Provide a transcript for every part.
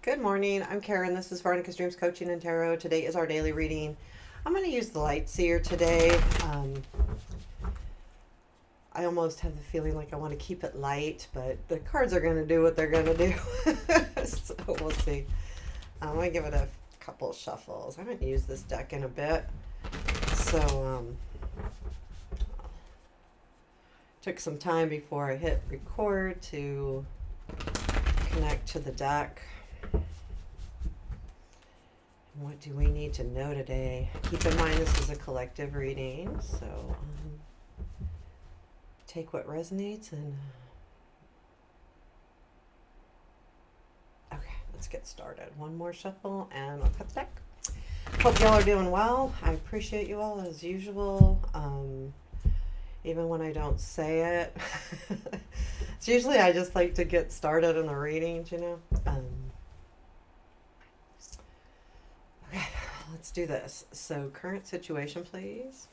Good morning. I'm Karen. This is Veronica's Dreams Coaching and Tarot. Today is our daily reading. I'm going to use the light seer today. I almost have the feeling like I want to keep it light, but the cards are going to do what they're going to do. So we'll see. I'm going to give it a couple shuffles. I haven't used this deck in a bit. So took some time before I hit record to connect to the deck. What do we need to know today? Keep in mind this is a collective reading, so take what resonates and okay, let's get started. One more shuffle and I'll cut the deck. Hope y'all are doing well. I appreciate you all as usual. Even when I don't say it. It's usually I just like to get started in the readings, Okay, let's do this. So current situation, please,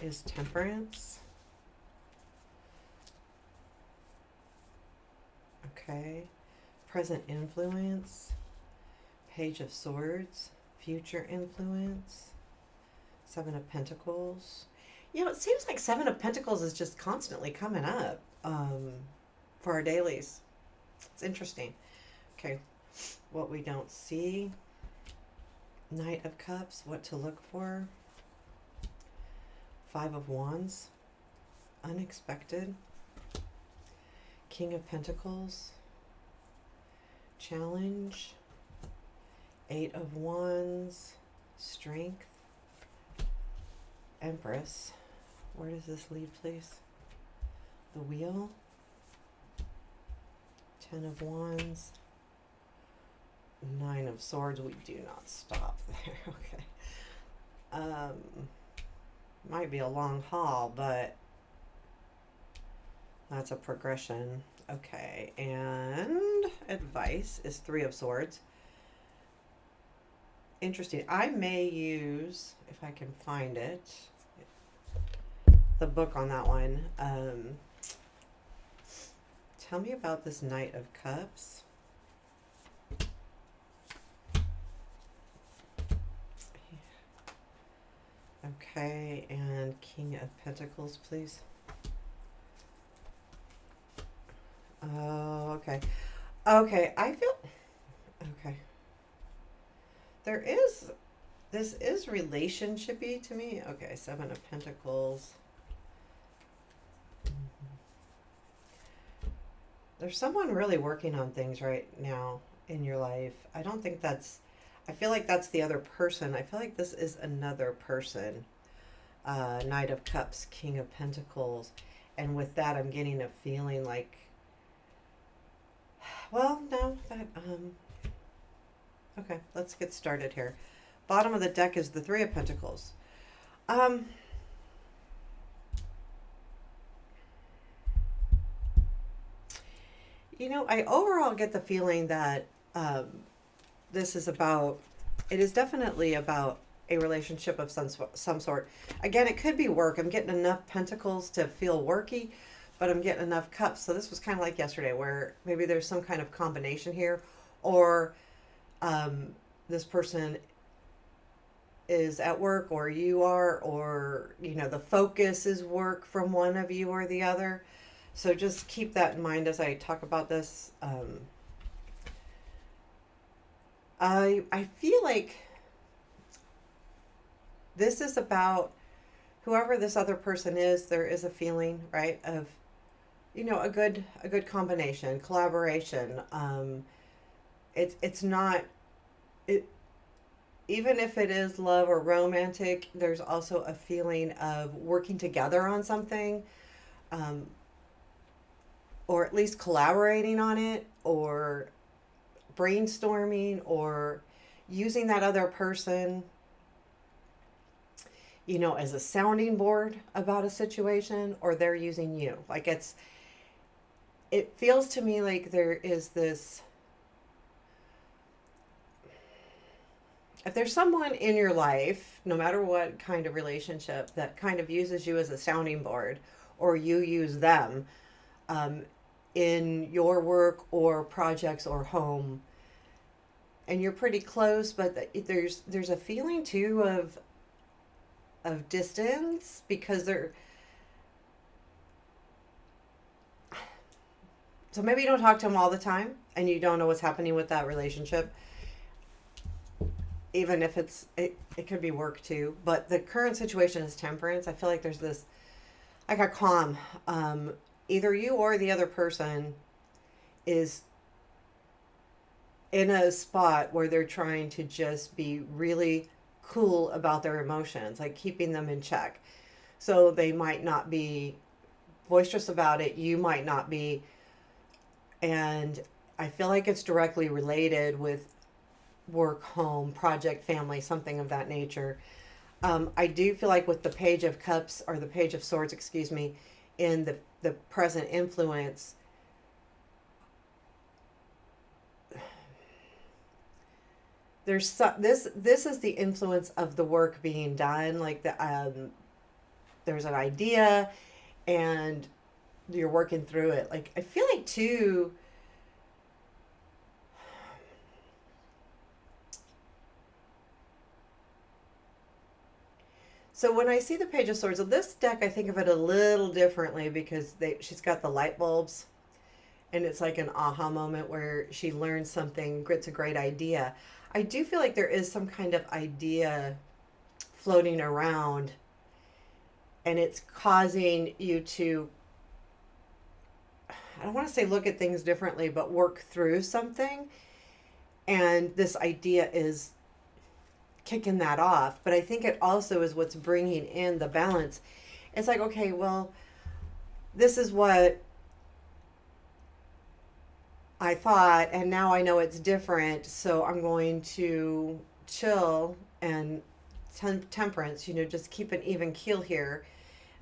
is Temperance. Okay. Present influence, Page of Swords, future influence, Seven of Pentacles. It seems like Seven of Pentacles is just constantly coming up for our dailies. It's interesting. Okay, what we don't see. Knight of Cups, what to look for. Five of Wands, unexpected. King of Pentacles, challenge. Eight of Wands, strength. Empress, where does this lead, please? The Wheel. Ten of Wands. Nine of Swords. We do not stop there. Okay. Might be a long haul, but that's a progression. Okay, and advice is Three of Swords. Interesting. I may use, if I can find it, the book on that one. Tell me about this Knight of Cups. Okay, and King of Pentacles, please. Oh, okay. Okay, I feel... Okay. This is relationshipy to me. Okay, Seven of Pentacles. There's someone really working on things right now in your life. I feel like that's the other person. I feel like this is another person. Knight of Cups, King of Pentacles. And with that, I'm getting a feeling like, well, no, okay, let's get started here. Bottom of the deck is the Three of Pentacles. I overall get the feeling that this is about, it is definitely about a relationship of some sort. Again, it could be work. I'm getting enough pentacles to feel worky, but I'm getting enough cups. So this was kind of like yesterday where maybe there's some kind of combination here, or this person is at work, or you are, or the focus is work from one of you or the other. So just keep that in mind as I talk about this. I feel like this is about whoever this other person is. There is a feeling, right, of a good combination, collaboration. It's not it. Even if it is love or romantic, there's also a feeling of working together on something, or at least collaborating on it, or brainstorming, or using that other person, as a sounding board about a situation, or they're using you. Like it feels to me like there is this, if there's someone in your life, no matter what kind of relationship, that kind of uses you as a sounding board, or you use them in your work or projects or home, and you're pretty close, but there's a feeling too of distance because they're, so maybe you don't talk to them all the time and you don't know what's happening with that relationship, even if it could be work too. But the current situation is temperance. I feel like there's this, like a calm. Either you or the other person is in a spot where they're trying to just be really cool about their emotions, like keeping them in check. So they might not be boisterous about it, you might not be. And I feel like it's directly related with work, home, project, family, something of that nature. I do feel like with the Page of Cups, or the Page of Swords, excuse me, in the present influence, there's this is the influence of the work being done, like there's an idea and you're working through it. Like I feel like too, so when I see the Page of Swords, so this deck, I think of it a little differently because she's got the light bulbs, and it's like an aha moment where she learns something, gets a great idea. I do feel like there is some kind of idea floating around, and it's causing you to, I don't want to say look at things differently, but work through something. And this idea is kicking that off. But I think it also is what's bringing in the balance. It's like, okay, well, this is what I thought, and now I know it's different, so I'm going to chill and temperance, just keep an even keel here.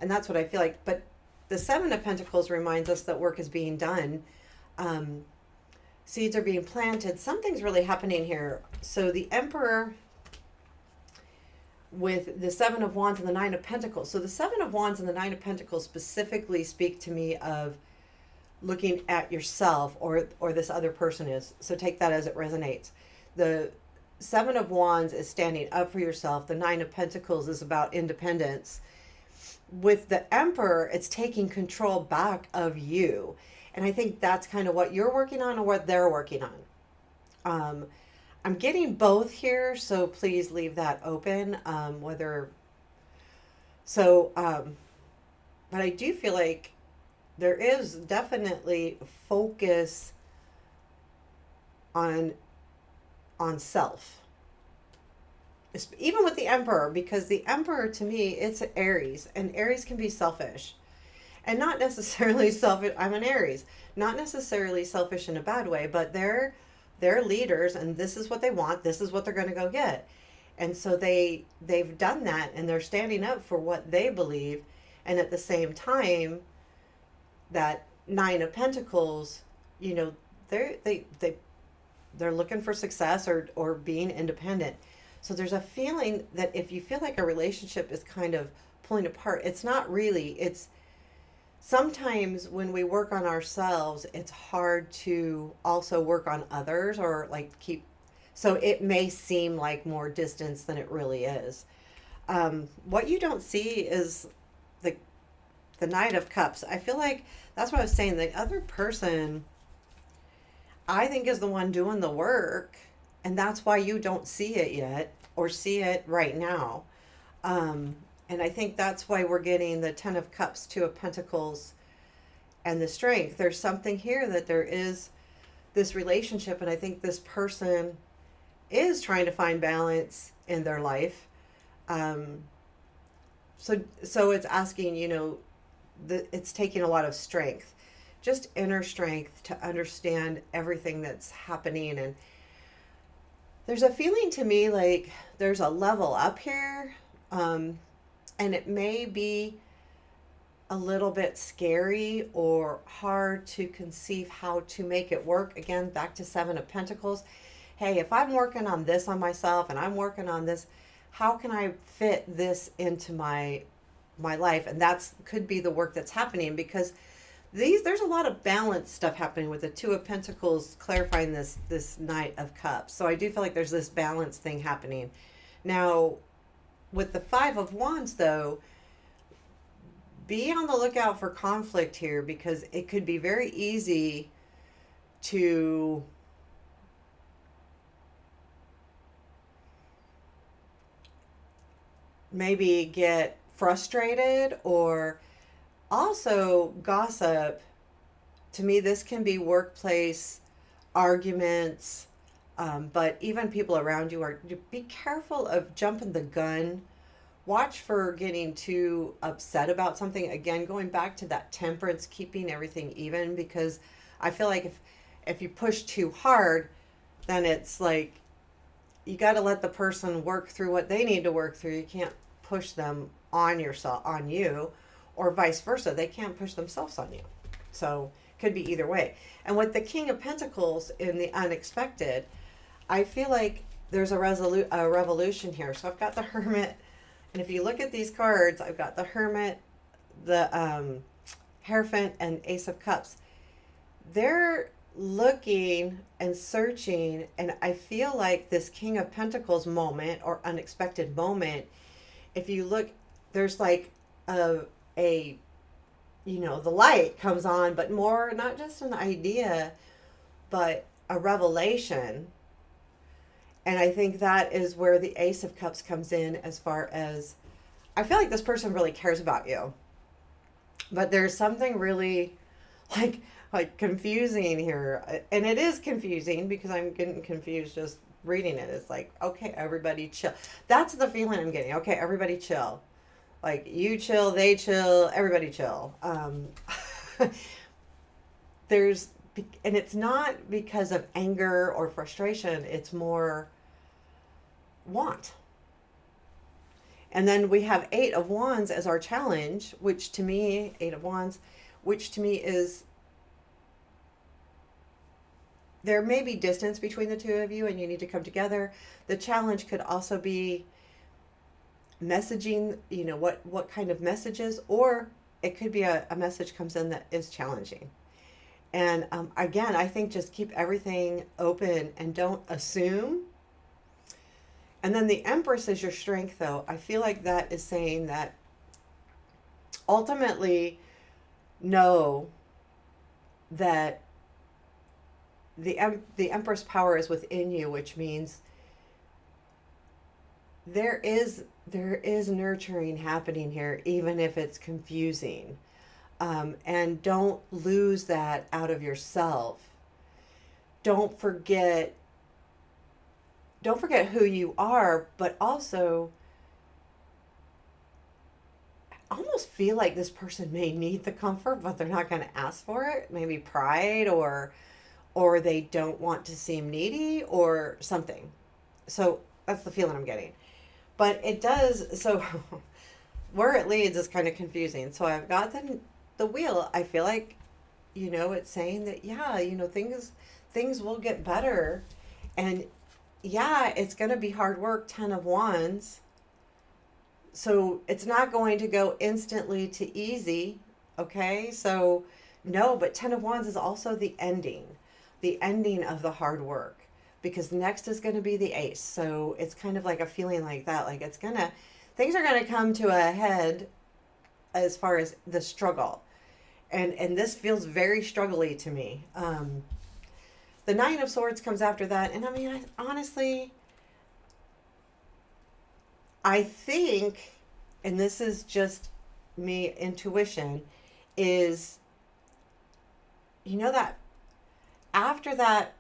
And that's what I feel like. But the Seven of Pentacles reminds us that work is being done. Um, Seeds are being planted. Something's really happening here. So the Emperor with the Seven of Wands and the Nine of Pentacles. So the Seven of Wands and the Nine of Pentacles specifically speak to me of looking at yourself or this other person is. So take that as it resonates. The Seven of Wands is standing up for yourself. The Nine of Pentacles is about independence. With the Emperor, it's taking control back of you. And I think that's kind of what you're working on or what they're working on. I'm getting both here, so please leave that open. But I do feel like there is definitely focus on self, even with the Emperor, because the Emperor to me, it's Aries, and Aries can be selfish, and not necessarily selfish. I'm an Aries, not necessarily selfish in a bad way, but they're leaders, and this is what they want, this is what they're going to go get. And so they've done that, and they're standing up for what they believe. And at the same time, that Nine of Pentacles, they're looking for success or being independent. So there's a feeling that if you feel like a relationship is kind of pulling apart, it's not really. It's sometimes when we work on ourselves, it's hard to also work on others or like keep. So it may seem like more distance than it really is. What you don't see is the Knight of Cups. I feel like that's what I was saying. The other person, I think, is the one doing the work, and that's why you don't see it yet or see it right now. And I think that's why we're getting the Ten of Cups, Two of Pentacles, and the Strength. There's something here that there is this relationship, and I think this person is trying to find balance in their life. So it's asking, it's taking a lot of strength, just inner strength to understand everything that's happening. And there's a feeling to me like there's a level up here, and it may be a little bit scary or hard to conceive how to make it work. Again, back to Seven of Pentacles. Hey, if I'm working on this on myself and I'm working on this, how can I fit this into my life? And that's could be the work that's happening, because there's a lot of balance stuff happening with the Two of Pentacles clarifying this Knight of Cups. So I do feel like there's this balance thing happening. Now, with the Five of Wands though, be on the lookout for conflict here, because it could be very easy to maybe get frustrated, or also gossip. To me, this can be workplace arguments, but even people around you are, be careful of jumping the gun. Watch for getting too upset about something. Again, going back to that temperance, keeping everything even, because I feel like if you push too hard, then it's like you got to let the person work through what they need to work through. You can't push them on you, or vice versa. They can't push themselves on you. So could be either way. And with the King of Pentacles in the unexpected, I feel like there's a revolution here. So I've got the Hermit, and if you look at these cards, I've got the Hermit, the Hierophant, and Ace of Cups. They're looking and searching, and I feel like this King of Pentacles moment or unexpected moment, if you look, there's like a the light comes on, but more not just an idea, but a revelation. And I think that is where the Ace of Cups comes in, as far as I feel like this person really cares about you. But there's something really like confusing here. And it is confusing because I'm getting confused just reading it. It's like, okay, everybody chill. That's the feeling I'm getting. Okay, everybody chill. Like, you chill, they chill, everybody chill. There's, and it's not because of anger or frustration, it's more want. And then we have Eight of Wands as our challenge, which to me, Eight of Wands, which to me is, there may be distance between the two of you and you need to come together. The challenge could also be messaging, what kind of messages, or it could be a message comes in that is challenging. And again, I think just keep everything open and don't assume. And then the Empress is your strength, though. I feel like that is saying that ultimately know that the Empress power is within you, which means there is nurturing happening here, even if it's confusing. And don't lose that out of yourself. Don't forget who you are, but also almost feel like this person may need the comfort, but they're not going to ask for it. Maybe pride, or they don't want to seem needy or something. So that's the feeling I'm getting. But it does, so where it leads is kind of confusing. So I've got the wheel. I feel like, it's saying that, yeah, things will get better. And yeah, it's going to be hard work, 10 of Wands. So it's not going to go instantly to easy, okay? So no, but 10 of Wands is also the ending of the hard work, because next is going to be the Ace. So it's kind of like a feeling like that, like things are going to come to a head as far as the struggle. And this feels very struggly to me. The Nine of Swords comes after that. And I mean, honestly, I think, and this is just me intuition, is, that after that,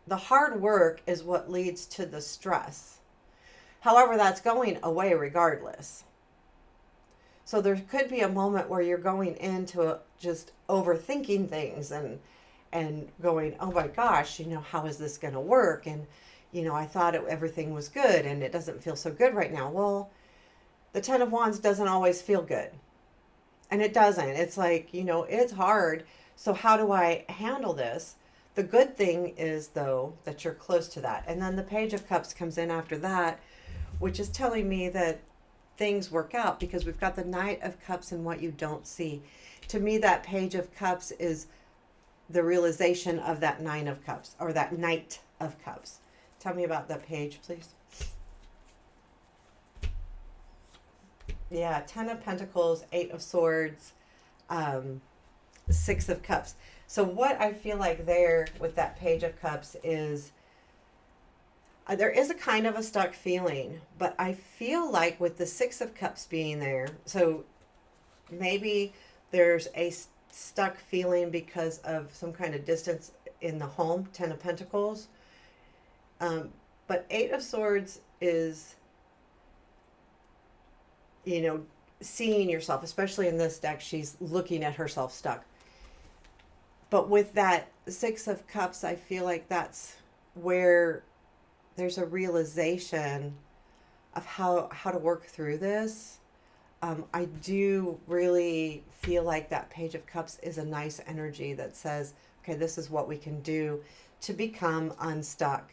the hard work is what leads to the stress. However, that's going away regardless. So there could be a moment where you're going into just overthinking things and going, oh my gosh, how is this going to work? And, I thought everything was good and it doesn't feel so good right now. Well, the 10 of Wands doesn't always feel good. And it doesn't. It's like, it's hard. So how do I handle this? The good thing is, though, that you're close to that. And then the Page of Cups comes in after that, which is telling me that things work out, because we've got the Knight of Cups and what you don't see. To me, that Page of Cups is the realization of that Nine of Cups, or that Knight of Cups. Tell me about that page, please. Yeah, Ten of Pentacles, Eight of Swords, Six of Cups. So what I feel like there with that Page of Cups is there is a kind of a stuck feeling, but I feel like with the Six of Cups being there, so maybe there's a stuck feeling because of some kind of distance in the home, Ten of Pentacles. But Eight of Swords is, you know, seeing yourself, especially in this deck, she's looking at herself stuck. But with that Six of Cups, I feel like that's where there's a realization of how to work through this. I do really feel like that Page of Cups is a nice energy that says, okay, this is what we can do to become unstuck.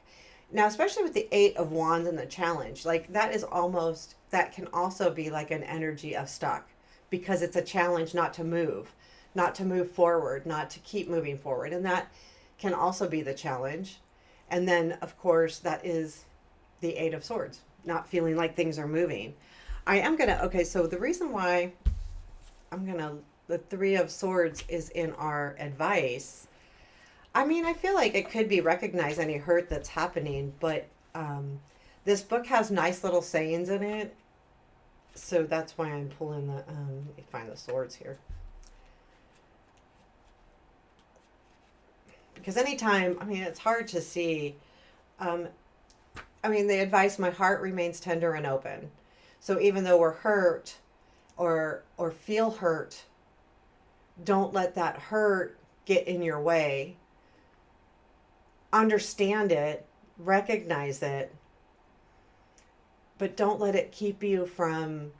Now, especially with the Eight of Wands and the challenge, like that is almost, that can also be like an energy of stuck, because it's a challenge not to move forward, not to keep moving forward. And that can also be the challenge. And then, of course, that is the Eight of Swords, not feeling like things are moving. Okay, so the reason why the Three of Swords is in our advice, I mean, I feel like it could be recognize any hurt that's happening, but this book has nice little sayings in it. So that's why I'm pulling the, let me find the swords here. Because anytime, I mean, it's hard to see. The advice, my heart remains tender and open. So even though we're hurt or feel hurt, don't let that hurt get in your way. Understand it, recognize it, but don't let it keep you from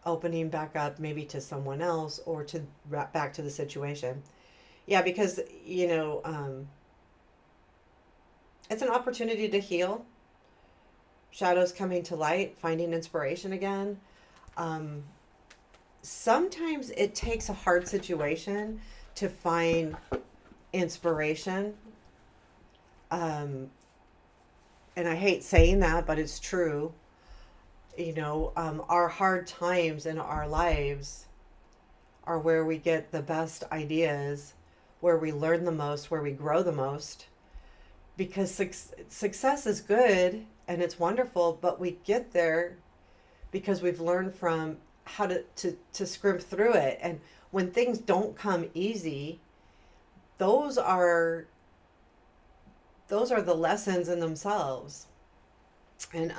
opening back up maybe to someone else or to back to the situation. Yeah, because, it's an opportunity to heal. Shadows coming to light, finding inspiration again. Sometimes it takes a hard situation to find inspiration. And I hate saying that, but it's true. Our hard times in our lives are where we get the best ideas, where we learn the most, where we grow the most. Because success is good and it's wonderful, but we get there because we've learned from how to scrimp through it. And when things don't come easy, those are the lessons in themselves. And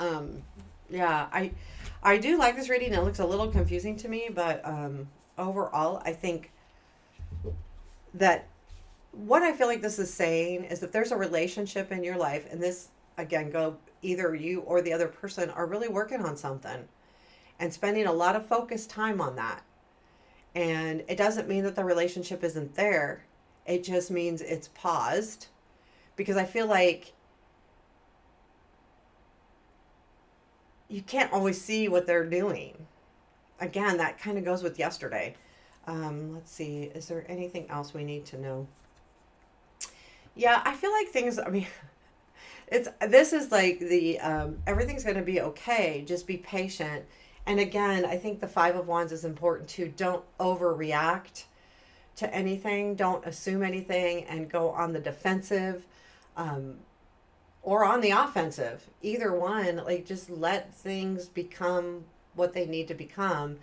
I do like this reading. It looks a little confusing to me, but overall, I think that what I feel like this is saying is that there's a relationship in your life, and this, again, either you or the other person are really working on something and spending a lot of focused time on that. And it doesn't mean that the relationship isn't there. It just means it's paused, because I feel like you can't always see what they're doing. Again, that kind of goes with yesterday. Let's see. Is there anything else we need to know? Yeah, I feel like this is like the, everything's going to be okay. Just be patient. And again, I think the Five of Wands is important too. Don't overreact to anything. Don't assume anything and go on the defensive, or on the offensive. Either one, like just let things become what they need to become.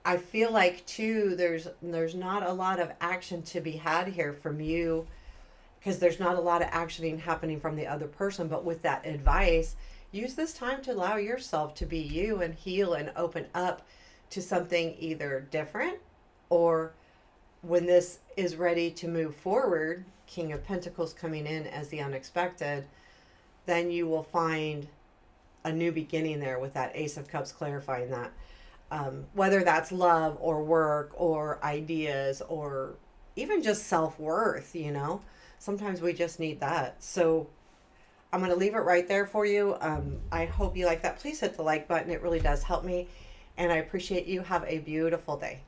I feel like too, there's not a lot of action to be had here from you, because there's not a lot of actioning happening from the other person. But with that advice, use this time to allow yourself to be you and heal and open up to something either different, or when this is ready to move forward, King of Pentacles coming in as the unexpected, then you will find a new beginning there with that Ace of Cups clarifying that. Whether that's love or work or ideas or even just self-worth, sometimes we just need that. So I'm going to leave it right there for you. I hope you like that. Please hit the like button. It really does help me. And I appreciate you. Have a beautiful day.